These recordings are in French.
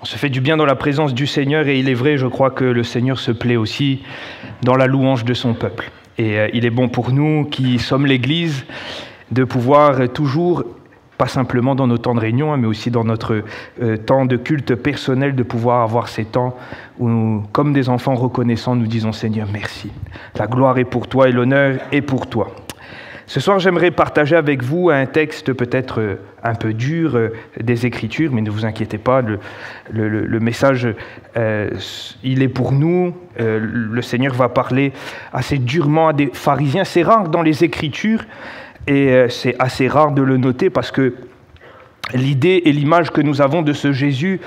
se fait du bien dans la présence du Seigneur et il est vrai, je crois que le Seigneur se plaît aussi dans la louange de son peuple. Et il est bon pour nous qui sommes l'Église de pouvoir toujours, pas simplement dans nos temps de réunion, mais aussi dans notre temps de culte personnel, de pouvoir avoir ces temps où, nous, comme des enfants reconnaissants, nous disons « Seigneur, merci. La gloire est pour toi et l'honneur est pour toi. » Ce soir, j'aimerais partager avec vous un texte peut-être un peu dur des Écritures, mais ne vous inquiétez pas, le message, il est pour nous. Le Seigneur va parler assez durement à des pharisiens. C'est rare dans les Écritures, et c'est assez rare de le noter parce que l'idée et l'image que nous avons de ce Jésus,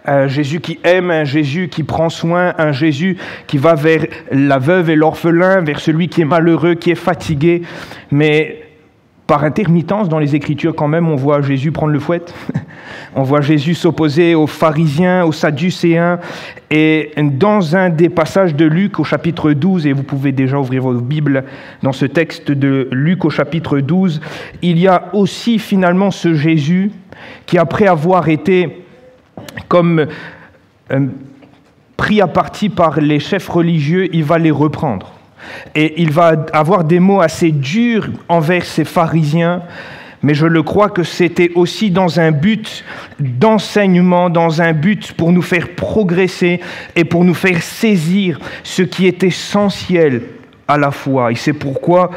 un Jésus qui aime, un Jésus qui prend soin, un Jésus qui va vers la veuve et l'orphelin, vers celui qui est malheureux, qui est fatigué. Mais par intermittence, dans les Écritures, quand même, on voit Jésus prendre le fouet. On voit Jésus s'opposer aux pharisiens, aux sadducéens. Et dans un des passages de Luc au chapitre 12, et vous pouvez déjà ouvrir votre Bible dans ce texte de Luc au chapitre 12, il y a aussi finalement ce Jésus qui, après avoir été comme pris à partie par les chefs religieux, il va les reprendre. Et il va avoir des mots assez durs envers ces pharisiens, mais je le crois que c'était aussi dans un but d'enseignement, dans un but pour nous faire progresser et pour nous faire saisir ce qui est essentiel à la foi. Et c'est pourquoi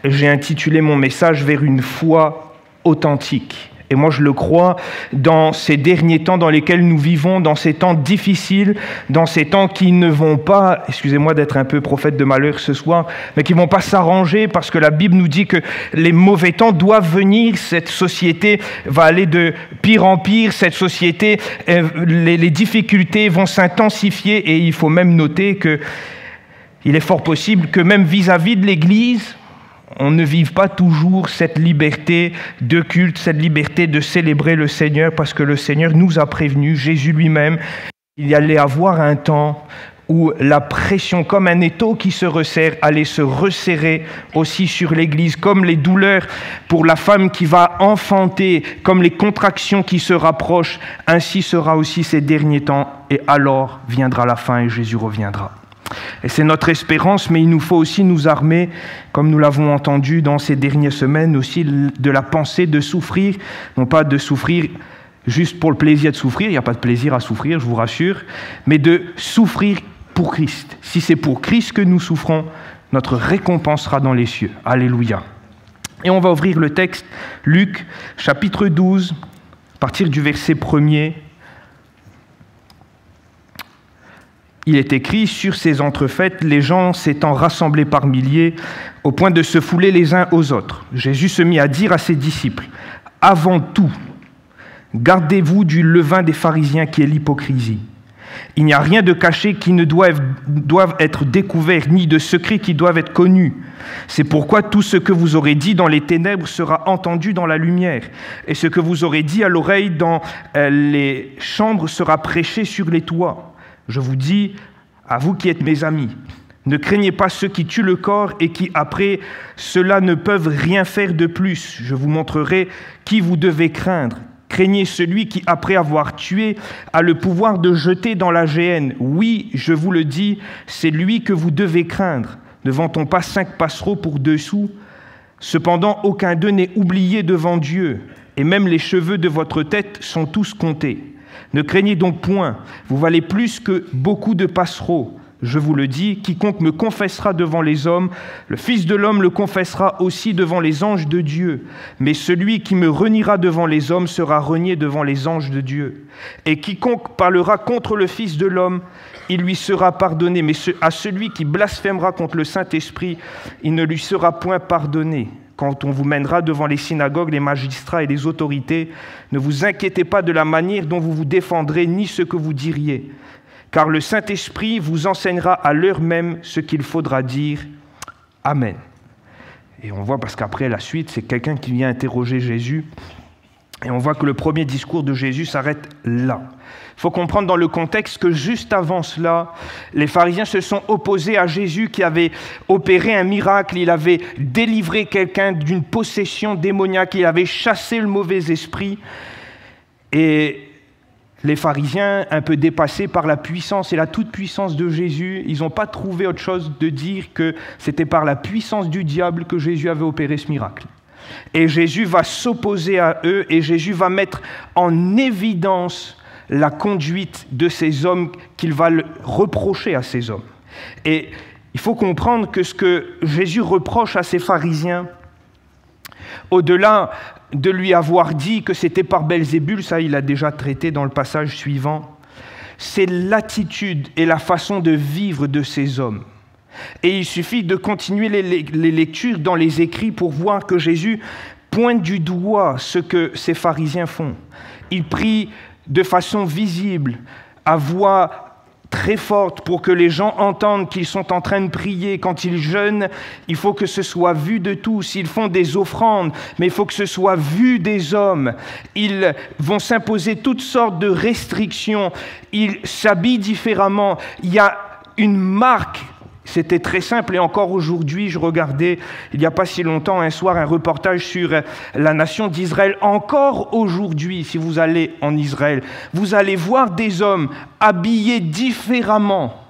j'ai intitulé mon message « Vers une foi authentique ». Et moi, je le crois, dans ces derniers temps dans lesquels nous vivons, dans ces temps difficiles, dans ces temps qui ne vont pas, excusez-moi d'être un peu prophète de malheur ce soir, mais qui ne vont pas s'arranger parce que la Bible nous dit que les mauvais temps doivent venir. Cette société va aller de pire en pire. Cette société, les difficultés vont s'intensifier et il faut même noter qu'il est fort possible que même vis-à-vis de l'Église, on ne vive pas toujours cette liberté de culte, cette liberté de célébrer le Seigneur, parce que le Seigneur nous a prévenus, Jésus lui-même, il y allait avoir un temps où la pression, comme un étau qui se resserre, allait se resserrer aussi sur l'Église, comme les douleurs pour la femme qui va enfanter, comme les contractions qui se rapprochent, ainsi sera aussi ces derniers temps, et alors viendra la fin et Jésus reviendra. Et c'est notre espérance, mais il nous faut aussi nous armer, comme nous l'avons entendu dans ces dernières semaines, aussi de la pensée de souffrir, non pas de souffrir juste pour le plaisir de souffrir, il n'y a pas de plaisir à souffrir, je vous rassure, mais de souffrir pour Christ. Si c'est pour Christ que nous souffrons, notre récompense sera dans les cieux. Alléluia. Et on va ouvrir le texte, Luc, chapitre 12, à partir du verset 1er. Il est écrit, sur ces entrefaites, les gens s'étant rassemblés par milliers, au point de se fouler les uns aux autres. Jésus se mit à dire à ses disciples, « Avant tout, gardez-vous du levain des pharisiens qui est l'hypocrisie. Il n'y a rien de caché qui ne doive être découvert, ni de secret qui doivent être connus. C'est pourquoi tout ce que vous aurez dit dans les ténèbres sera entendu dans la lumière, et ce que vous aurez dit à l'oreille dans les chambres sera prêché sur les toits. Je vous dis, à vous qui êtes mes amis, ne craignez pas ceux qui tuent le corps et qui, après cela, ne peuvent rien faire de plus. Je vous montrerai qui vous devez craindre. Craignez celui qui, après avoir tué, a le pouvoir de jeter dans la géhenne. Oui, je vous le dis, c'est lui que vous devez craindre. Ne vend-on pas 5 passereaux pour 2 sous ? Cependant, aucun d'eux n'est oublié devant Dieu, et même les cheveux de votre tête sont tous comptés. Ne craignez donc point, vous valez plus que beaucoup de passereaux. Je vous le dis, quiconque me confessera devant les hommes, le Fils de l'homme le confessera aussi devant les anges de Dieu. Mais celui qui me reniera devant les hommes sera renié devant les anges de Dieu. Et quiconque parlera contre le Fils de l'homme, il lui sera pardonné. Mais à celui qui blasphémera contre le Saint-Esprit, il ne lui sera point pardonné. Quand on vous mènera devant les synagogues, les magistrats et les autorités, ne vous inquiétez pas de la manière dont vous vous défendrez, ni ce que vous diriez. Car le Saint-Esprit vous enseignera à l'heure même ce qu'il faudra dire. Amen. Et on voit, parce qu'après la suite, c'est quelqu'un qui vient interroger Jésus. Et on voit que le premier discours de Jésus s'arrête là. Il faut comprendre dans le contexte que juste avant cela, les pharisiens se sont opposés à Jésus qui avait opéré un miracle, il avait délivré quelqu'un d'une possession démoniaque, il avait chassé le mauvais esprit. Et Les pharisiens, un peu dépassés par la puissance et la toute-puissance de Jésus, ils n'ont pas trouvé autre chose de dire que c'était par la puissance du diable que Jésus avait opéré ce miracle. Et Jésus va s'opposer à eux et Jésus va mettre en évidence la conduite de ces hommes qu'il va reprocher à ces hommes. Et il faut comprendre que ce que Jésus reproche à ces pharisiens, au-delà de lui avoir dit que c'était par Belzébul, ça il a déjà traité dans le passage suivant, c'est l'attitude et la façon de vivre de ces hommes. Et il suffit de continuer les lectures dans les écrits pour voir que Jésus pointe du doigt ce que ces pharisiens font. Ils prient de façon visible, à voix très forte pour que les gens entendent qu'ils sont en train de prier. Quand ils jeûnent, il faut que ce soit vu de tous. Ils font des offrandes, mais il faut que ce soit vu des hommes. Ils vont s'imposer toutes sortes de restrictions. Ils s'habillent différemment. Il y a une marque. C'était très simple et encore aujourd'hui, je regardais il n'y a pas si longtemps un soir un reportage sur la nation d'Israël. Encore aujourd'hui, si vous allez en Israël, vous allez voir des hommes habillés différemment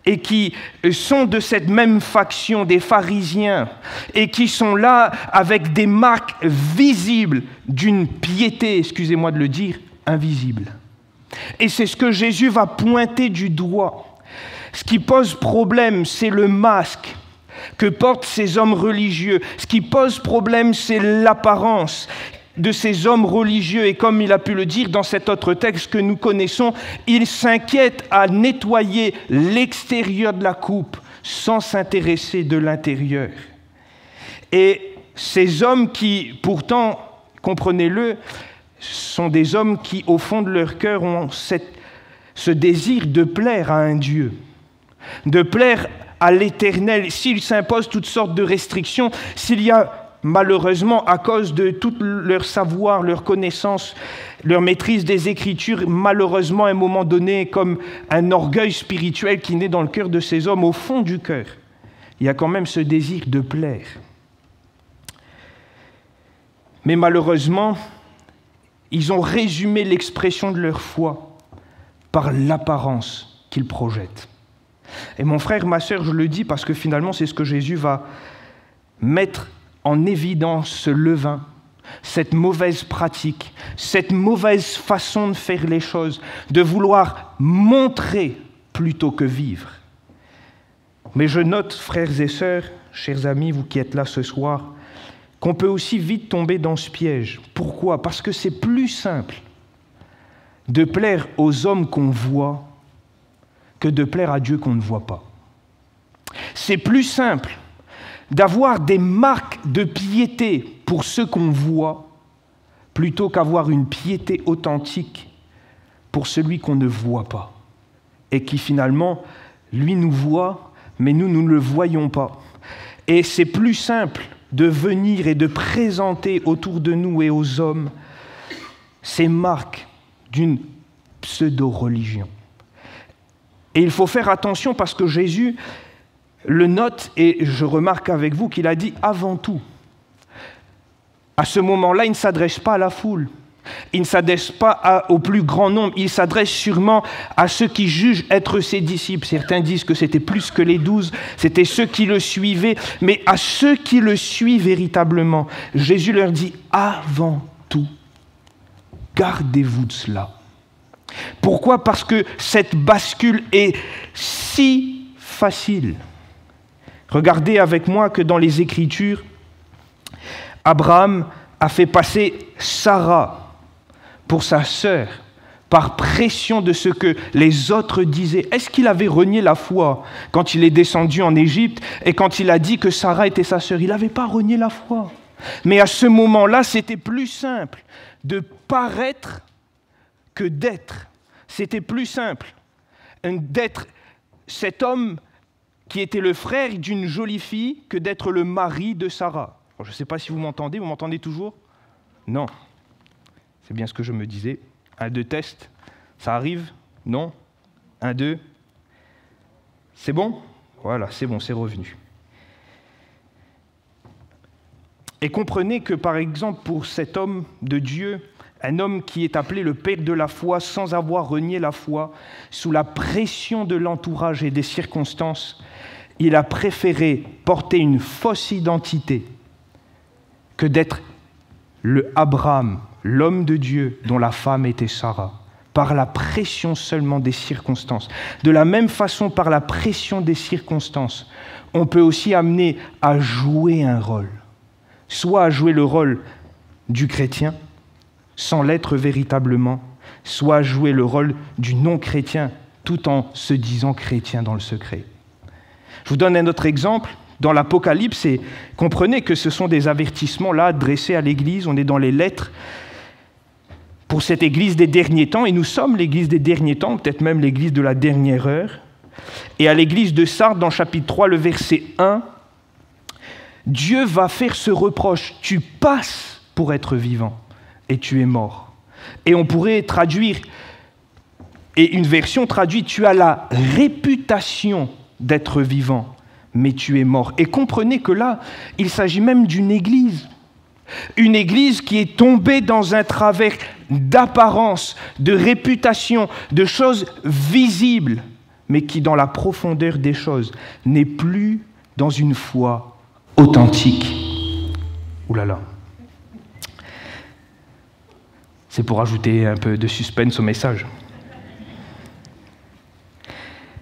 et qui sont de cette même faction des pharisiens et qui sont là avec des marques visibles d'une piété, excusez-moi de le dire, invisible. Et c'est ce que Jésus va pointer du doigt. Ce qui pose problème, c'est le masque que portent ces hommes religieux. Ce qui pose problème, c'est l'apparence de ces hommes religieux. Et comme il a pu le dire dans cet autre texte que nous connaissons, il s'inquiète à nettoyer l'extérieur de la coupe sans s'intéresser de l'intérieur. Et ces hommes qui, pourtant, comprenez-le, sont des hommes qui, au fond de leur cœur, ont ce désir de plaire à un Dieu, de plaire à l'Éternel. S'il s'impose toutes sortes de restrictions, s'il y a malheureusement, à cause de tout leur savoir, leur connaissance, leur maîtrise des Écritures, malheureusement, à un moment donné, comme un orgueil spirituel qui naît dans le cœur de ces hommes, au fond du cœur, il y a quand même ce désir de plaire. Mais malheureusement, ils ont résumé l'expression de leur foi par l'apparence qu'ils projettent. Et mon frère, ma sœur, je le dis parce que finalement, c'est ce que Jésus va mettre en évidence, ce levain, cette mauvaise pratique, cette mauvaise façon de faire les choses, de vouloir montrer plutôt que vivre. Mais je note, frères et sœurs, chers amis, vous qui êtes là ce soir, qu'on peut aussi vite tomber dans ce piège. Pourquoi ? Parce que c'est plus simple de plaire aux hommes qu'on voit que de plaire à Dieu qu'on ne voit pas. C'est plus simple d'avoir des marques de piété pour ceux qu'on voit plutôt qu'avoir une piété authentique pour celui qu'on ne voit pas et qui finalement, lui nous voit, mais nous ne le voyons pas. Et c'est plus simple de venir et de présenter autour de nous et aux hommes ces marques d'une pseudo-religion. Et il faut faire attention parce que Jésus le note, et je remarque avec vous qu'il a dit « avant tout ». À ce moment-là, il ne s'adresse pas à la foule, il ne s'adresse pas au plus grand nombre, il s'adresse sûrement à ceux qui jugent être ses disciples. Certains disent que c'était plus que les 12, c'était ceux qui le suivaient, mais à ceux qui le suivent véritablement, Jésus leur dit « avant tout, gardez-vous de cela ». Pourquoi ? Parce que cette bascule est si facile. Regardez avec moi que dans les Écritures, Abraham a fait passer Sarah pour sa sœur par pression de ce que les autres disaient. Est-ce qu'il avait renié la foi quand il est descendu en Égypte et quand il a dit que Sarah était sa sœur? Il n'avait pas renié la foi. Mais à ce moment-là, c'était plus simple de paraître que d'être. C'était plus simple d'être cet homme qui était le frère d'une jolie fille que d'être le mari de Sarah. Alors, je ne sais pas si vous m'entendez toujours ? Non. C'est bien ce que je me disais. 1, 2, test. Ça arrive ? Non ? 1, 2. C'est bon ? Voilà, c'est bon, c'est revenu. Et comprenez que, par exemple, pour cet homme de Dieu, Un homme qui est appelé le père de la foi sans avoir renié la foi, sous la pression de l'entourage et des circonstances, il a préféré porter une fausse identité que d'être le Abraham, l'homme de Dieu dont la femme était Sarah, par la pression seulement des circonstances. De la même façon, par la pression des circonstances, on peut aussi amener à jouer un rôle, soit à jouer le rôle du chrétien, sans l'être véritablement, soit à jouer le rôle du non-chrétien, tout en se disant chrétien dans le secret. Je vous donne un autre exemple. Dans l'Apocalypse, et comprenez que ce sont des avertissements là adressés à l'Église, on est dans les lettres pour cette Église des derniers temps, et nous sommes l'Église des derniers temps, peut-être même l'Église de la dernière heure. Et à l'Église de Sardes, dans chapitre 3, le verset 1, Dieu va faire ce reproche, tu passes pour être vivant, et tu es mort. Et on pourrait traduire, et une version traduit, tu as la réputation d'être vivant, mais tu es mort. Et comprenez que là, il s'agit même d'une église. Une église qui est tombée dans un travers d'apparence, de réputation, de choses visibles, mais qui, dans la profondeur des choses, n'est plus dans une foi authentique. Ouh là là. C'est pour ajouter un peu de suspense au message.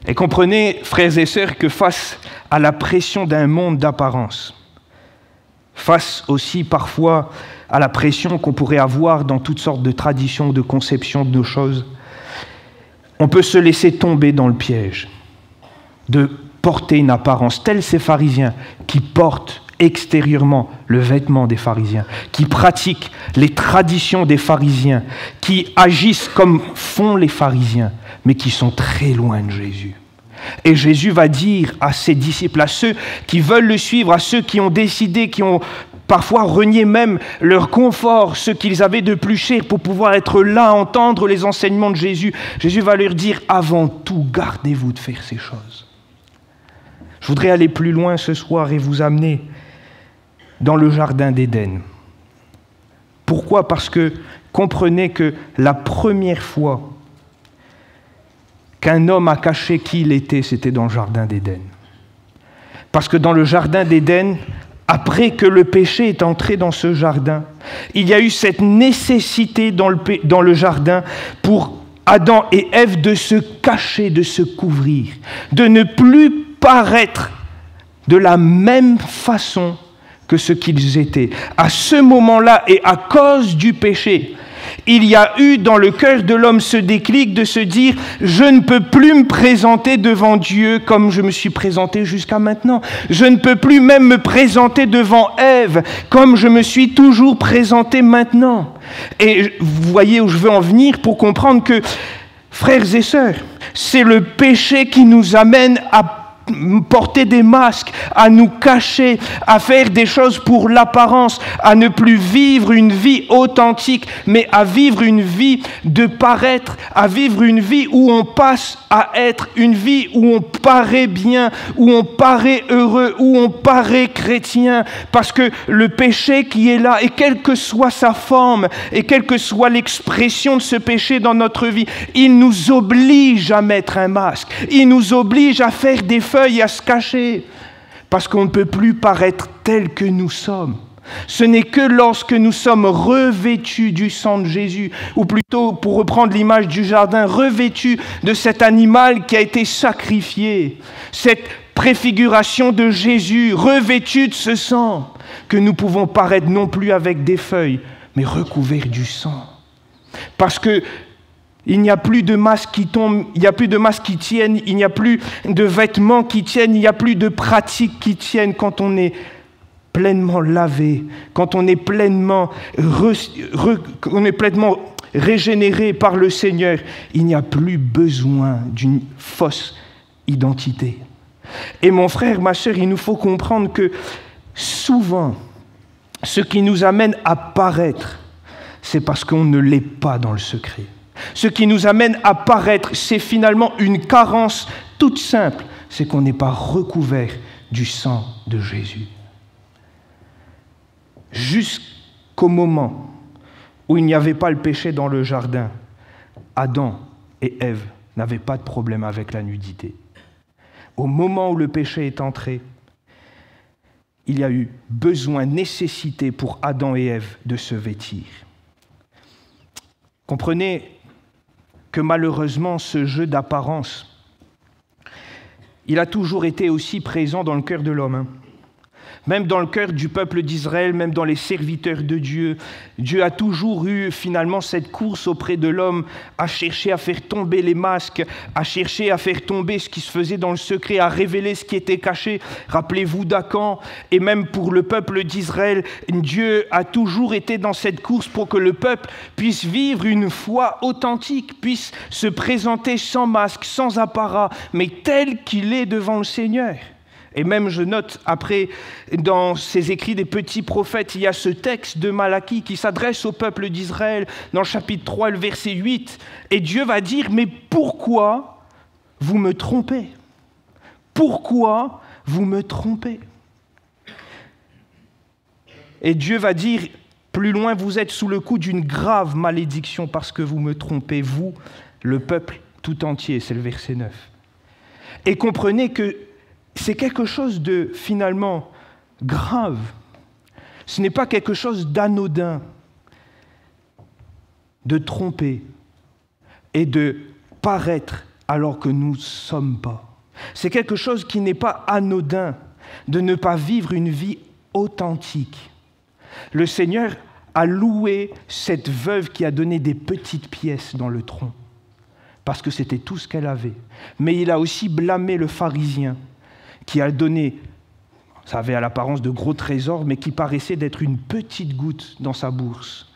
Et comprenez, frères et sœurs, que face à la pression d'un monde d'apparence, face aussi parfois à la pression qu'on pourrait avoir dans toutes sortes de traditions, de conceptions de nos choses, on peut se laisser tomber dans le piège de porter une apparence, tels ces pharisiens qui portent extérieurement le vêtement des pharisiens, qui pratiquent les traditions des pharisiens, qui agissent comme font les pharisiens, mais qui sont très loin de Jésus. Et Jésus va dire à ses disciples, à ceux qui veulent le suivre, à ceux qui ont décidé, qui ont parfois renié même leur confort, ce qu'ils avaient de plus cher pour pouvoir être là, entendre les enseignements de Jésus, Jésus va leur dire, avant tout, gardez-vous de faire ces choses. Je voudrais aller plus loin ce soir et vous amener dans le jardin d'Éden. Pourquoi ? Parce que comprenez que la première fois qu'un homme a caché qui il était, c'était dans le jardin d'Éden. Parce que dans le jardin d'Éden, après que le péché est entré dans ce jardin, il y a eu cette nécessité dans le jardin pour Adam et Ève de se cacher, de se couvrir, de ne plus paraître de la même façon que ce qu'ils étaient. À ce moment-là, et à cause du péché, il y a eu dans le cœur de l'homme ce déclic de se dire « Je ne peux plus me présenter devant Dieu comme je me suis présenté jusqu'à maintenant. Je ne peux plus même me présenter devant Ève comme je me suis toujours présenté maintenant. » Et vous voyez où je veux en venir pour comprendre que, frères et sœurs, c'est le péché qui nous amène à porter des masques, à nous cacher, à faire des choses pour l'apparence, à ne plus vivre une vie authentique, mais à vivre une vie de paraître, à vivre une vie où on passe à être une vie où on paraît bien, où on paraît heureux, où on paraît chrétien, parce que le péché qui est là, et quelle que soit sa forme, et quelle que soit l'expression de ce péché dans notre vie, il nous oblige à mettre un masque, il nous oblige à faire des feuilles et à se cacher, parce qu'on ne peut plus paraître tel que nous sommes. Ce n'est que lorsque nous sommes revêtus du sang de Jésus, ou plutôt, pour reprendre l'image du jardin, revêtus de cet animal qui a été sacrifié, cette préfiguration de Jésus, revêtus de ce sang, que nous pouvons paraître non plus avec des feuilles, mais recouverts du sang. Parce que il n'y a plus de masques qui tombent, il n'y a plus de masques qui tiennent, il n'y a plus de vêtements qui tiennent, il n'y a plus de pratiques qui tiennent quand on est pleinement lavé, quand on est pleinement, régénéré par le Seigneur. Il n'y a plus besoin d'une fausse identité. Et mon frère, ma sœur, il nous faut comprendre que souvent, ce qui nous amène à paraître, c'est parce qu'on ne l'est pas dans le secret. Ce qui nous amène à paraître, c'est finalement une carence toute simple, c'est qu'on n'est pas recouvert du sang de Jésus. Jusqu'au moment où il n'y avait pas le péché dans le jardin, Adam et Ève n'avaient pas de problème avec la nudité. Au moment où le péché est entré, il y a eu besoin, nécessité pour Adam et Ève de se vêtir. Comprenez que malheureusement, ce jeu d'apparence, il a toujours été aussi présent dans le cœur de l'homme. Même dans le cœur du peuple d'Israël, même dans les serviteurs de Dieu, Dieu a toujours eu finalement cette course auprès de l'homme à chercher à faire tomber les masques, à chercher à faire tomber ce qui se faisait dans le secret, à révéler ce qui était caché. Rappelez-vous d'Acan, et même pour le peuple d'Israël, Dieu a toujours été dans cette course pour que le peuple puisse vivre une foi authentique, puisse se présenter sans masque, sans apparat, mais tel qu'il est devant le Seigneur. Et même, je note, après, dans ces écrits des petits prophètes, il y a ce texte de Malachie qui s'adresse au peuple d'Israël, dans le chapitre 3, le verset 8. Et Dieu va dire, mais pourquoi vous me trompez? Pourquoi vous me trompez? Et Dieu va dire, plus loin, vous êtes sous le coup d'une grave malédiction parce que vous me trompez, vous, le peuple tout entier. C'est le verset 9. Et comprenez que c'est quelque chose de finalement grave. Ce n'est pas quelque chose d'anodin de tromper et de paraître alors que nous ne sommes pas. C'est quelque chose qui n'est pas anodin de ne pas vivre une vie authentique. Le Seigneur a loué cette veuve qui a donné des petites pièces dans le tronc parce que c'était tout ce qu'elle avait. Mais il a aussi blâmé le pharisien qui a donné, ça avait à l'apparence de gros trésors, mais qui paraissait d'être une petite goutte dans sa bourse.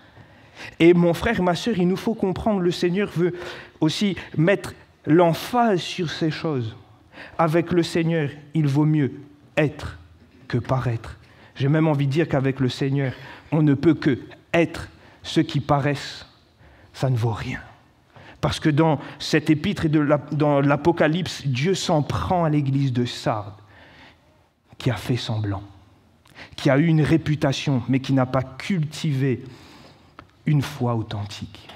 Et mon frère, ma sœur, il nous faut comprendre, le Seigneur veut aussi mettre l'emphase sur ces choses. Avec le Seigneur, il vaut mieux être que paraître. J'ai même envie de dire qu'avec le Seigneur, on ne peut que être. Ceux qui paraissent, ça ne vaut rien. Parce que dans cet épître et dans l'Apocalypse, Dieu s'en prend à l'église de Sardes, qui a fait semblant, qui a eu une réputation, mais qui n'a pas cultivé une foi authentique.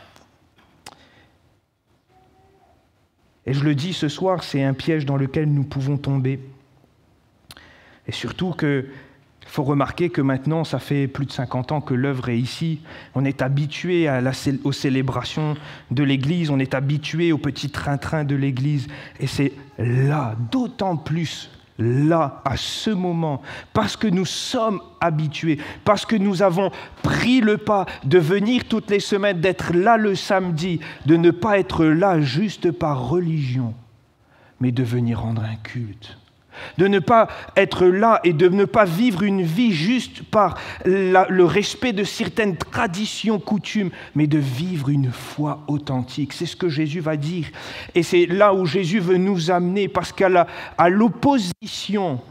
Et je le dis ce soir, c'est un piège dans lequel nous pouvons tomber. Et surtout qu'il faut remarquer que maintenant, ça fait plus de 50 ans que l'œuvre est ici. On est habitué aux célébrations de l'Église, on est habitué au petit train-train de l'Église. Et c'est là, d'autant plus là, à ce moment, parce que nous sommes habitués, parce que nous avons pris le pas de venir toutes les semaines, d'être là le samedi, de ne pas être là juste par religion, mais de venir rendre un culte. De ne pas être là et de ne pas vivre une vie juste par le respect de certaines traditions, coutumes, mais de vivre une foi authentique. C'est ce que Jésus va dire. Et c'est là où Jésus veut nous amener, parce qu'à l'opposition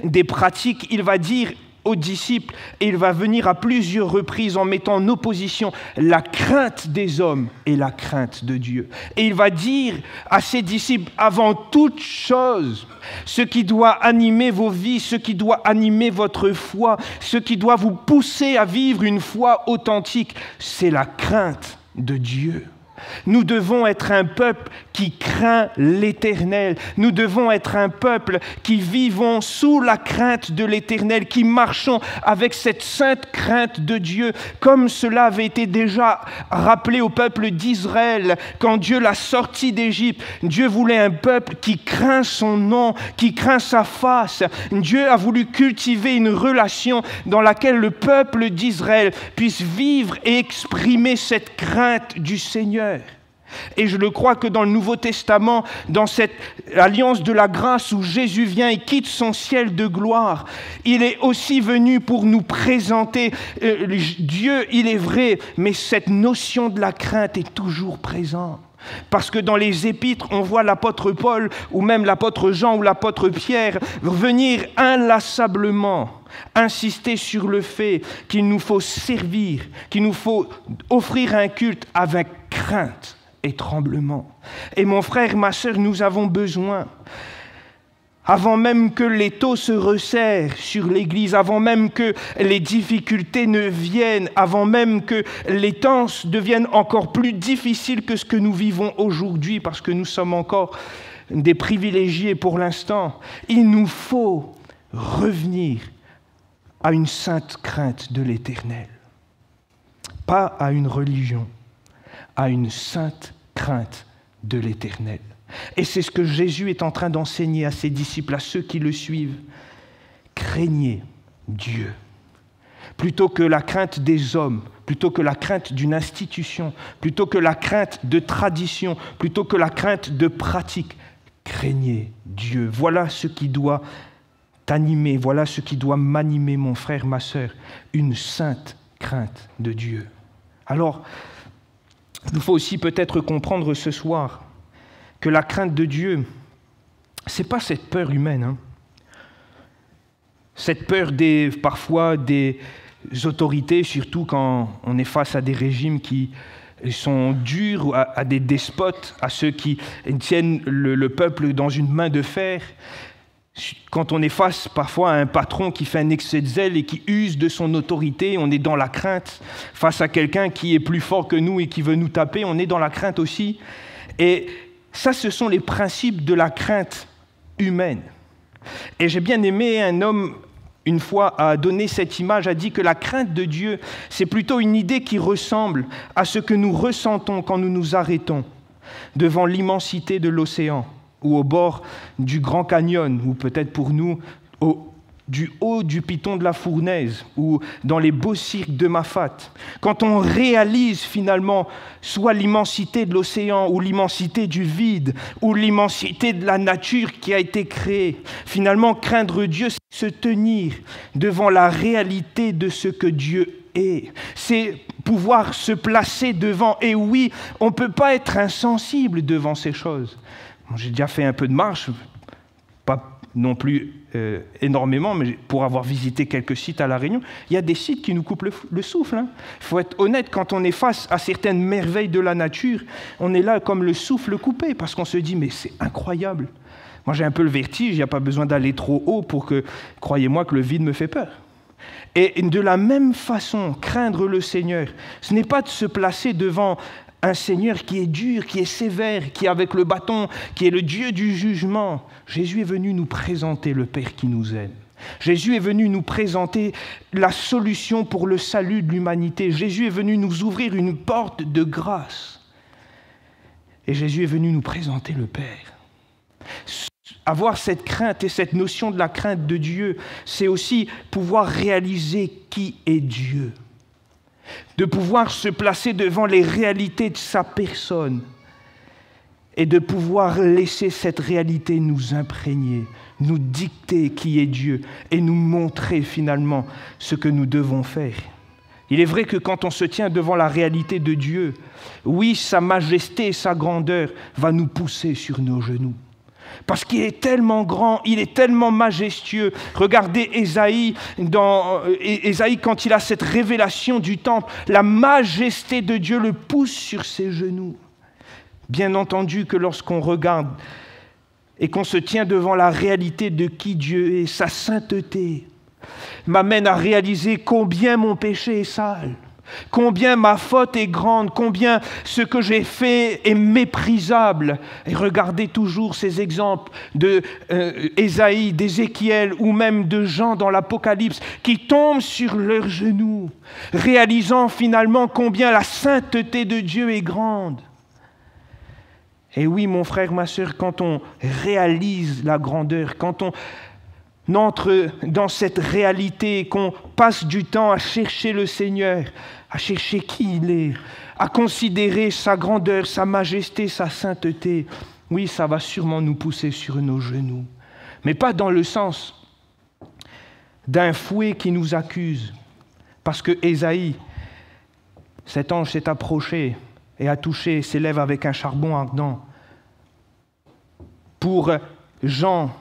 des pratiques, il va dire aux disciples, et il va venir à plusieurs reprises en mettant en opposition la crainte des hommes et la crainte de Dieu. Et il va dire à ses disciples, avant toute chose, ce qui doit animer vos vies, ce qui doit animer votre foi, ce qui doit vous pousser à vivre une foi authentique, c'est la crainte de Dieu. Nous devons être un peuple qui craint l'Éternel. Nous devons être un peuple qui vivons sous la crainte de l'Éternel, qui marchons avec cette sainte crainte de Dieu, comme cela avait été déjà rappelé au peuple d'Israël quand Dieu l'a sorti d'Égypte. Dieu voulait un peuple qui craint son nom, qui craint sa face. Dieu a voulu cultiver une relation dans laquelle le peuple d'Israël puisse vivre et exprimer cette crainte du Seigneur. Et je le crois que dans le Nouveau Testament, dans cette alliance de la grâce où Jésus vient et quitte son ciel de gloire, il est aussi venu pour nous présenter Dieu, il est vrai, mais cette notion de la crainte est toujours présente. Parce que dans les épîtres, on voit l'apôtre Paul ou même l'apôtre Jean ou l'apôtre Pierre venir inlassablement insister sur le fait qu'il nous faut servir, qu'il nous faut offrir un culte avec crainte et tremblement. Et mon frère, ma sœur, nous avons besoin avant même que l'étau se resserre sur l'Église, avant même que les difficultés ne viennent, avant même que les temps deviennent encore plus difficiles que ce que nous vivons aujourd'hui, parce que nous sommes encore des privilégiés pour l'instant, il nous faut revenir à une sainte crainte de l'Éternel. Pas à une religion, à une sainte crainte de l'Éternel. Et c'est ce que Jésus est en train d'enseigner à ses disciples, à ceux qui le suivent. Craignez Dieu. Plutôt que la crainte des hommes, plutôt que la crainte d'une institution, plutôt que la crainte de tradition, plutôt que la crainte de pratique, craignez Dieu. Voilà ce qui doit t'animer, voilà ce qui doit m'animer, mon frère, ma sœur, une sainte crainte de Dieu. Alors, il faut aussi peut-être comprendre ce soir que la crainte de Dieu, ce n'est pas cette peur humaine, hein. Cette peur parfois des autorités, surtout quand on est face à des régimes qui sont durs, à des despotes, à ceux qui tiennent le peuple dans une main de fer. Quand on est face parfois à un patron qui fait un excès de zèle et qui use de son autorité, on est dans la crainte. Face à quelqu'un qui est plus fort que nous et qui veut nous taper, on est dans la crainte aussi. Et ça, ce sont les principes de la crainte humaine. Et j'ai bien aimé un homme, une fois, a donné cette image, a dit que la crainte de Dieu, c'est plutôt une idée qui ressemble à ce que nous ressentons quand nous nous arrêtons devant l'immensité de l'océan, ou au bord du Grand Canyon, ou peut-être pour nous, du haut du piton de la Fournaise, ou dans les beaux cirques de Mafat. Quand on réalise finalement soit l'immensité de l'océan, ou l'immensité du vide, ou l'immensité de la nature qui a été créée, finalement craindre Dieu, c'est se tenir devant la réalité de ce que Dieu est. C'est pouvoir se placer devant. Et oui, on ne peut pas être insensible devant ces choses. J'ai déjà fait un peu de marche, pas non plus énormément, mais pour avoir visité quelques sites à La Réunion, il y a des sites qui nous coupent le souffle. Il faut être honnête, quand on est face à certaines merveilles de la nature, on est là comme le souffle coupé, parce qu'on se dit, mais c'est incroyable. Moi, j'ai un peu le vertige, il n'y a pas besoin d'aller trop haut pour que, croyez-moi, que le vide me fait peur. Et de la même façon, craindre le Seigneur, ce n'est pas de se placer devant un Seigneur qui est dur, qui est sévère, qui est avec le bâton, qui est le Dieu du jugement. Jésus est venu nous présenter le Père qui nous aime. Jésus est venu nous présenter la solution pour le salut de l'humanité. Jésus est venu nous ouvrir une porte de grâce. Et Jésus est venu nous présenter le Père. Avoir cette crainte et cette notion de la crainte de Dieu, c'est aussi pouvoir réaliser qui est Dieu. De pouvoir se placer devant les réalités de sa personne et de pouvoir laisser cette réalité nous imprégner, nous dicter qui est Dieu et nous montrer finalement ce que nous devons faire. Il est vrai que quand on se tient devant la réalité de Dieu, oui, sa majesté et sa grandeur va nous pousser sur nos genoux. Parce qu'il est tellement grand, il est tellement majestueux. Regardez Ésaïe, quand il a cette révélation du temple, la majesté de Dieu le pousse sur ses genoux. Bien entendu que lorsqu'on regarde et qu'on se tient devant la réalité de qui Dieu est, sa sainteté m'amène à réaliser combien mon péché est sale. Combien ma faute est grande, combien ce que j'ai fait est méprisable. Et regardez toujours ces exemples d'Ésaïe, d'Ézéchiel ou même de Jean dans l'Apocalypse qui tombent sur leurs genoux, réalisant finalement combien la sainteté de Dieu est grande. Et oui, mon frère, ma sœur, quand on réalise la grandeur, quand on entre dans cette réalité, qu'on passe du temps à chercher le Seigneur, à chercher qui il est, à considérer sa grandeur, sa majesté, sa sainteté, oui, ça va sûrement nous pousser sur nos genoux. Mais pas dans le sens d'un fouet qui nous accuse. Parce que Ésaïe, cet ange s'est approché et a touché ses lèvres avec un charbon ardent. Pour Jean,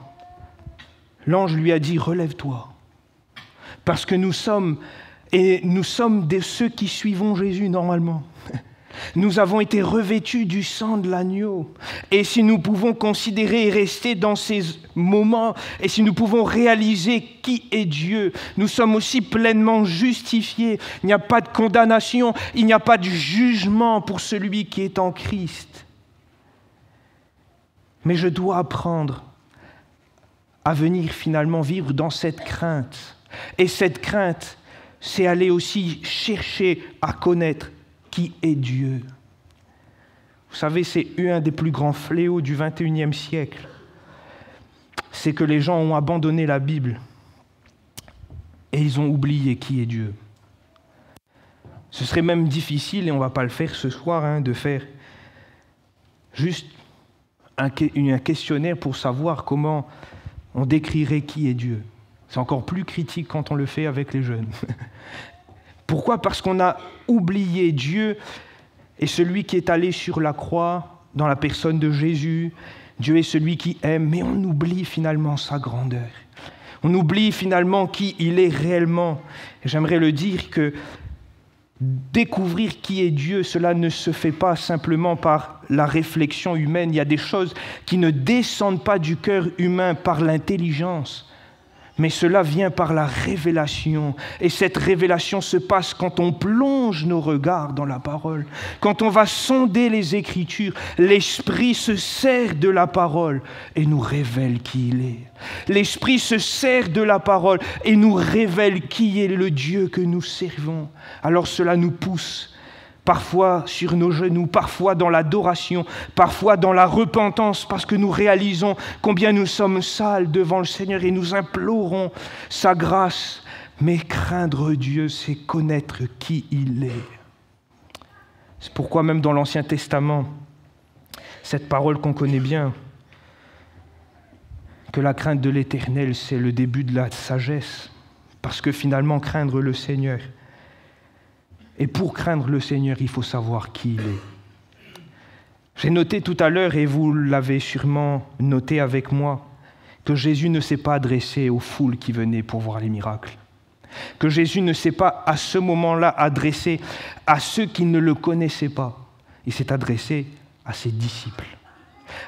l'ange lui a dit « Relève-toi ». Parce que nous sommes de ceux qui suivons Jésus normalement. Nous avons été revêtus du sang de l'agneau. Et si nous pouvons considérer et rester dans ces moments, et si nous pouvons réaliser qui est Dieu, nous sommes aussi pleinement justifiés. Il n'y a pas de condamnation, il n'y a pas de jugement pour celui qui est en Christ. Mais je dois apprendre à venir finalement vivre dans cette crainte. Et cette crainte, c'est aller aussi chercher à connaître qui est Dieu. Vous savez, c'est un des plus grands fléaux du XXIe siècle. C'est que les gens ont abandonné la Bible et ils ont oublié qui est Dieu. Ce serait même difficile, et on ne va pas le faire ce soir, de faire juste un questionnaire pour savoir comment on décrirait qui est Dieu. C'est encore plus critique quand on le fait avec les jeunes. Pourquoi ? Parce qu'on a oublié Dieu est celui qui est allé sur la croix dans la personne de Jésus. Dieu est celui qui aime, mais on oublie finalement sa grandeur. On oublie finalement qui il est réellement. Et j'aimerais le dire que découvrir qui est Dieu, cela ne se fait pas simplement par la réflexion humaine. Il y a des choses qui ne descendent pas du cœur humain par l'intelligence, mais cela vient par la révélation. Et cette révélation se passe quand on plonge nos regards dans la parole. Quand on va sonder les Écritures, l'Esprit se sert de la parole et nous révèle qui il est. L'Esprit se sert de la parole et nous révèle qui est le Dieu que nous servons. Alors cela nous pousse parfois sur nos genoux, parfois dans l'adoration, parfois dans la repentance, parce que nous réalisons combien nous sommes sales devant le Seigneur et nous implorons sa grâce. Mais craindre Dieu, c'est connaître qui il est. C'est pourquoi même dans l'Ancien Testament, cette parole qu'on connaît bien, que la crainte de l'Éternel, c'est le début de la sagesse, parce que finalement, craindre le Seigneur, et pour craindre le Seigneur, il faut savoir qui il est. J'ai noté tout à l'heure, et vous l'avez sûrement noté avec moi, que Jésus ne s'est pas adressé aux foules qui venaient pour voir les miracles. Que Jésus ne s'est pas, à ce moment-là, adressé à ceux qui ne le connaissaient pas. Il s'est adressé à ses disciples,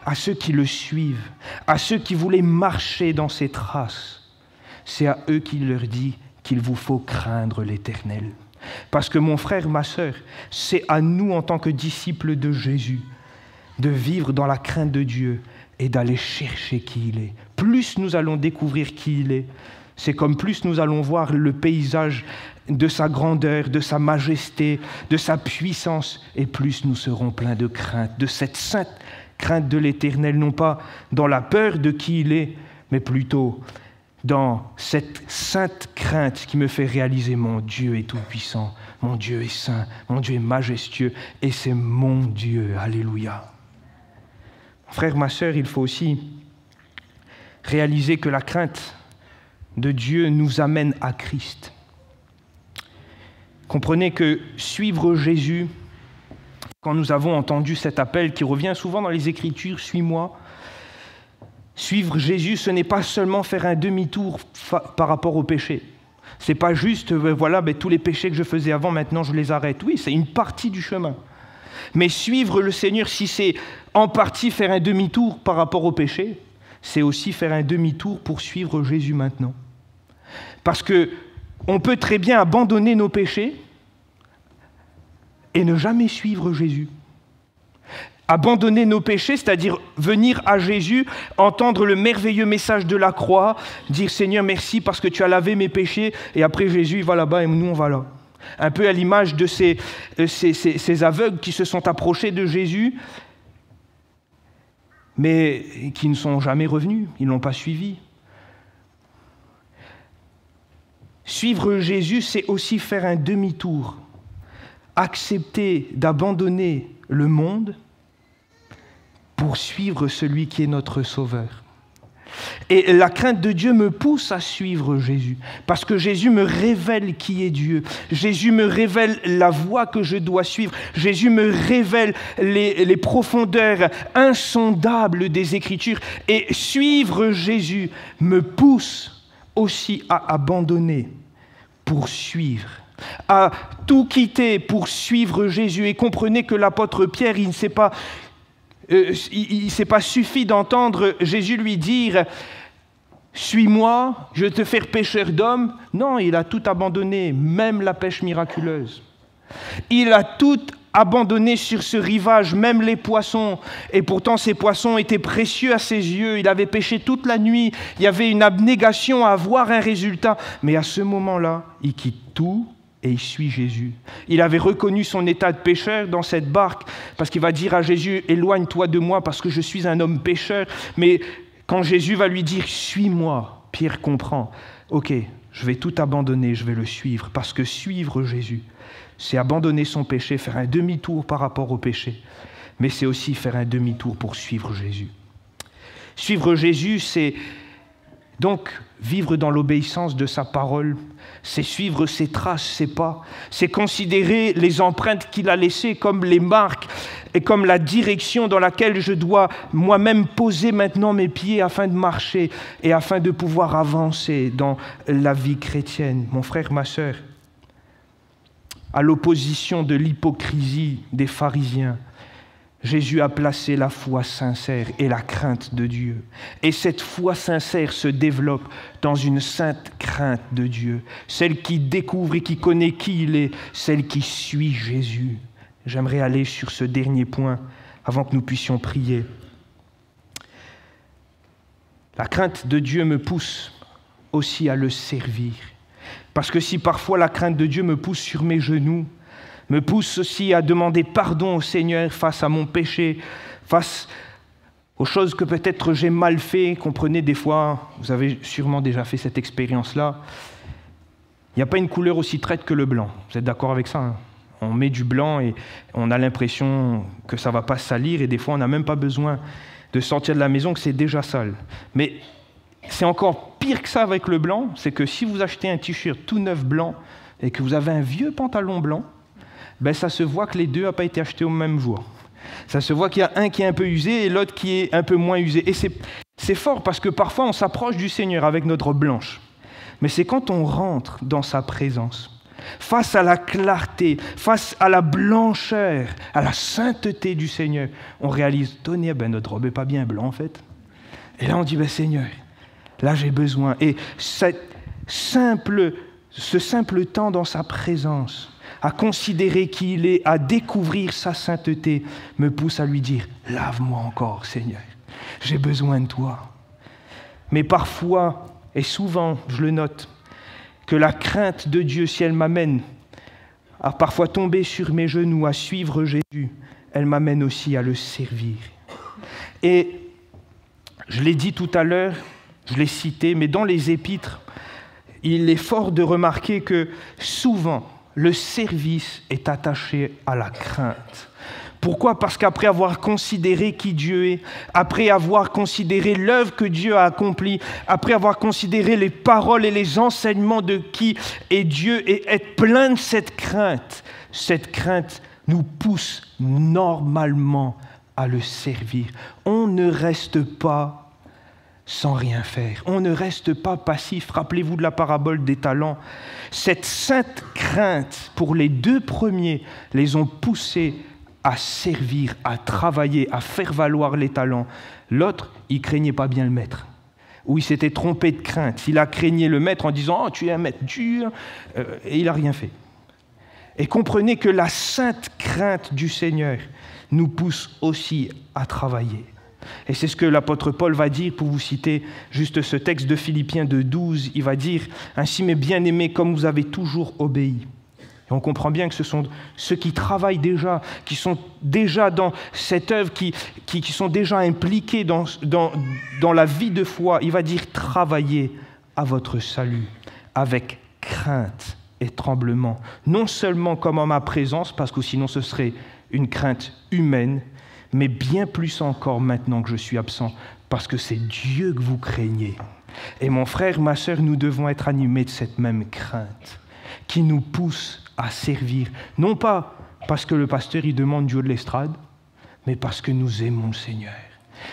à ceux qui le suivent, à ceux qui voulaient marcher dans ses traces. C'est à eux qu'il leur dit qu'il vous faut craindre l'Éternel. Parce que mon frère, ma sœur, c'est à nous en tant que disciples de Jésus de vivre dans la crainte de Dieu et d'aller chercher qui il est. Plus nous allons découvrir qui il est, c'est comme plus nous allons voir le paysage de sa grandeur, de sa majesté, de sa puissance, et plus nous serons pleins de crainte, de cette sainte crainte de l'Éternel, non pas dans la peur de qui il est, mais plutôt dans cette sainte crainte qui me fait réaliser mon Dieu est tout-puissant, mon Dieu est saint, mon Dieu est majestueux, et c'est mon Dieu. Alléluia. Frère, ma sœur, il faut aussi réaliser que la crainte de Dieu nous amène à Christ. Comprenez que suivre Jésus, quand nous avons entendu cet appel qui revient souvent dans les Écritures, « Suis-moi », suivre Jésus, ce n'est pas seulement faire un demi-tour par rapport au péché. Ce n'est pas juste, tous les péchés que je faisais avant, maintenant je les arrête. Oui, c'est une partie du chemin. Mais suivre le Seigneur, si c'est en partie faire un demi-tour par rapport au péché, c'est aussi faire un demi-tour pour suivre Jésus maintenant. Parce qu'on peut très bien abandonner nos péchés et ne jamais suivre Jésus. Abandonner nos péchés, c'est-à-dire venir à Jésus, entendre le merveilleux message de la croix, dire « Seigneur, merci parce que tu as lavé mes péchés » et après Jésus, il va là-bas et nous, on va là. Un peu à l'image de ces aveugles qui se sont approchés de Jésus, mais qui ne sont jamais revenus, ils ne l'ont pas suivi. Suivre Jésus, c'est aussi faire un demi-tour, accepter d'abandonner le monde pour suivre celui qui est notre Sauveur. Et la crainte de Dieu me pousse à suivre Jésus, parce que Jésus me révèle qui est Dieu. Jésus me révèle la voie que je dois suivre. Jésus me révèle les profondeurs insondables des Écritures. Et suivre Jésus me pousse aussi à abandonner pour suivre à tout quitter pour suivre Jésus. Et comprenez que l'apôtre Pierre, il ne s'est pas suffi d'entendre Jésus lui dire « Suis-moi, je vais te faire pêcheur d'hommes ». Non, il a tout abandonné, même la pêche miraculeuse. Il a tout abandonné sur ce rivage, même les poissons. Et pourtant, ces poissons étaient précieux à ses yeux. Il avait pêché toute la nuit. Il y avait une abnégation à avoir un résultat. Mais à ce moment-là, il quitte tout et il suit Jésus. Il avait reconnu son état de pécheur dans cette barque, parce qu'il va dire à Jésus, « Éloigne-toi de moi, parce que je suis un homme pécheur. » Mais quand Jésus va lui dire, « Suis-moi », Pierre comprend, « Ok, je vais tout abandonner, je vais le suivre, parce que suivre Jésus, c'est abandonner son péché, faire un demi-tour par rapport au péché, mais c'est aussi faire un demi-tour pour suivre Jésus. » Suivre Jésus, c'est donc vivre dans l'obéissance de sa parole, c'est suivre ses traces, ses pas, c'est considérer les empreintes qu'il a laissées comme les marques et comme la direction dans laquelle je dois moi-même poser maintenant mes pieds afin de marcher et afin de pouvoir avancer dans la vie chrétienne. Mon frère, ma sœur, à l'opposition de l'hypocrisie des pharisiens, Jésus a placé la foi sincère et la crainte de Dieu. Et cette foi sincère se développe dans une sainte crainte de Dieu, celle qui découvre et qui connaît qui il est, celle qui suit Jésus. J'aimerais aller sur ce dernier point avant que nous puissions prier. La crainte de Dieu me pousse aussi à le servir. Parce que si parfois la crainte de Dieu me pousse sur mes genoux, me pousse aussi à demander pardon au Seigneur face à mon péché, face aux choses que peut-être j'ai mal fait. Comprenez, des fois, vous avez sûrement déjà fait cette expérience-là, il n'y a pas une couleur aussi traite que le blanc. Vous êtes d'accord avec ça, hein? On met du blanc et on a l'impression que ça ne va pas salir, et des fois on n'a même pas besoin de sortir de la maison, que c'est déjà sale. Mais c'est encore pire que ça avec le blanc, c'est que si vous achetez un t-shirt tout neuf blanc et que vous avez un vieux pantalon blanc, ben ça se voit que les deux n'ont pas été achetés au même jour. Ça se voit qu'il y a un qui est un peu usé et l'autre qui est un peu moins usé. Et c'est fort parce que parfois on s'approche du Seigneur avec notre robe blanche. Mais c'est quand on rentre dans sa présence, face à la clarté, face à la blancheur, à la sainteté du Seigneur, on réalise, tenez, ben notre robe n'est pas bien blanc en fait. Et là on dit, ben Seigneur, là j'ai besoin. Et ce simple temps dans sa présence, à considérer qui il est, à découvrir sa sainteté, me pousse à lui dire, lave-moi encore Seigneur, j'ai besoin de toi. Mais parfois, et souvent, je le note, que la crainte de Dieu, si elle m'amène à parfois tomber sur mes genoux, à suivre Jésus, elle m'amène aussi à le servir. Et je l'ai dit tout à l'heure, je l'ai cité, mais dans les épîtres, il est fort de remarquer que souvent, le service est attaché à la crainte. Pourquoi ? Parce qu'après avoir considéré qui Dieu est, après avoir considéré l'œuvre que Dieu a accomplie, après avoir considéré les paroles et les enseignements de qui est Dieu, et être plein de cette crainte nous pousse normalement à le servir. On ne reste pas sans rien faire. On ne reste pas passif. Rappelez-vous de la parabole des talents. Cette sainte crainte, pour les deux premiers, les ont poussés à servir, à travailler, à faire valoir les talents. L'autre, il craignait pas bien le maître. Ou il s'était trompé de crainte. Il a craigné le maître en disant « Oh, tu es un maître dur !» et il n'a rien fait. Et comprenez que la sainte crainte du Seigneur nous pousse aussi à travailler. Et c'est ce que l'apôtre Paul va dire, pour vous citer juste ce texte de Philippiens 2:12. Il va dire « Ainsi, mes bien-aimés, comme vous avez toujours obéi ». Et on comprend bien que ce sont ceux qui travaillent déjà, qui sont déjà dans cette œuvre, qui sont déjà impliqués dans la vie de foi. Il va dire « Travaillez à votre salut avec crainte et tremblement ». Non seulement comme en ma présence, parce que sinon ce serait une crainte humaine, mais bien plus encore maintenant que je suis absent, parce que c'est Dieu que vous craignez. Et mon frère, ma sœur, nous devons être animés de cette même crainte qui nous pousse à servir, non pas parce que le pasteur il demande du haut de l'estrade, mais parce que nous aimons le Seigneur.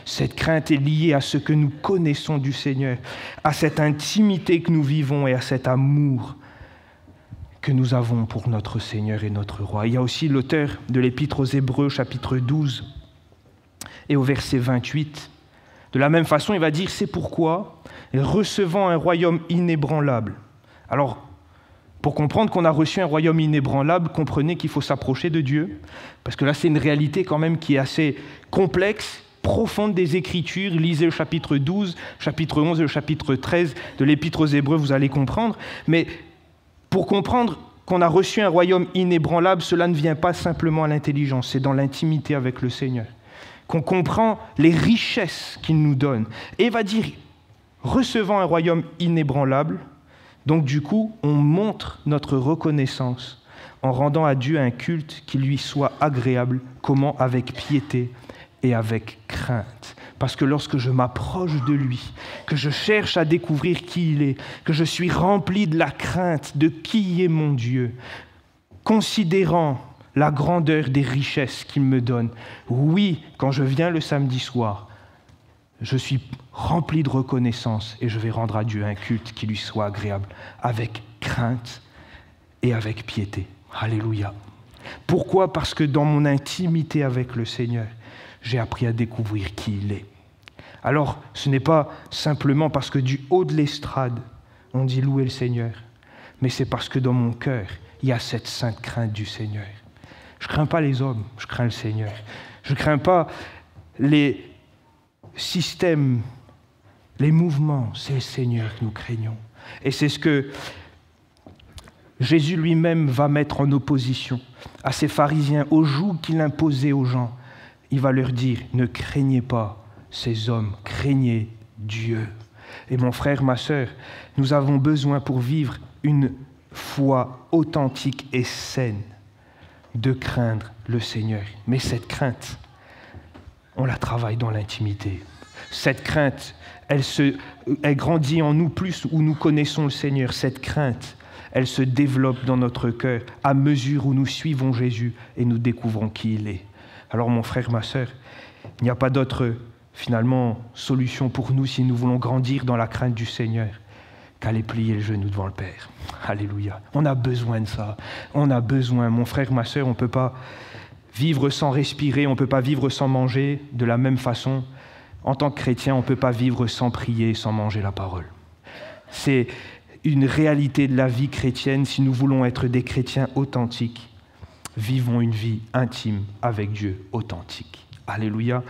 Cette crainte est liée à ce que nous connaissons du Seigneur, à cette intimité que nous vivons et à cet amour que nous avons pour notre Seigneur et notre Roi. Il y a aussi l'auteur de l'Épître aux Hébreux, chapitre 12, et au verset 28. De la même façon, il va dire « C'est pourquoi, recevant un royaume inébranlable ». Alors, pour comprendre qu'on a reçu un royaume inébranlable, comprenez qu'il faut s'approcher de Dieu, parce que là, c'est une réalité quand même qui est assez complexe, profonde des Écritures. Lisez le chapitre 12, chapitre 11 et le chapitre 13 de l'Épître aux Hébreux, vous allez comprendre. Mais pour comprendre qu'on a reçu un royaume inébranlable, cela ne vient pas simplement à l'intelligence, c'est dans l'intimité avec le Seigneur, qu'on comprend les richesses qu'il nous donne. Et il va dire, recevant un royaume inébranlable, donc du coup, on montre notre reconnaissance en rendant à Dieu un culte qui lui soit agréable. Comment? Avec piété et avec crainte. Parce que lorsque je m'approche de lui, que je cherche à découvrir qui il est, que je suis rempli de la crainte de qui est mon Dieu, considérant la grandeur des richesses qu'il me donne, oui, quand je viens le samedi soir, je suis rempli de reconnaissance et je vais rendre à Dieu un culte qui lui soit agréable, avec crainte et avec piété. Alléluia. Pourquoi? Parce que dans mon intimité avec le Seigneur, j'ai appris à découvrir qui il est. Alors, ce n'est pas simplement parce que du haut de l'estrade, on dit louer le Seigneur, mais c'est parce que dans mon cœur, il y a cette sainte crainte du Seigneur. Je ne crains pas les hommes, je crains le Seigneur. Je ne crains pas les systèmes, les mouvements, c'est le Seigneur que nous craignons. Et c'est ce que Jésus lui-même va mettre en opposition à ces pharisiens, au joug qu'il imposait aux gens. Il va leur dire, ne craignez pas ces hommes, craignez Dieu. Et mon frère, ma sœur, nous avons besoin pour vivre une foi authentique et saine de craindre le Seigneur. Mais cette crainte, on la travaille dans l'intimité. Cette crainte, elle grandit en nous plus où nous connaissons le Seigneur. Cette crainte, elle se développe dans notre cœur à mesure où nous suivons Jésus et nous découvrons qui il est. Alors mon frère, ma sœur, il n'y a pas d'autre, finalement, solution pour nous si nous voulons grandir dans la crainte du Seigneur qu'aller plier le genou devant le Père. Alléluia. On a besoin de ça. On a besoin, mon frère, ma sœur, on ne peut pas vivre sans respirer, on ne peut pas vivre sans manger. De la même façon, en tant que chrétien, on ne peut pas vivre sans prier, sans manger la parole. C'est une réalité de la vie chrétienne si nous voulons être des chrétiens authentiques. Vivons une vie intime avec Dieu authentique. Alléluia.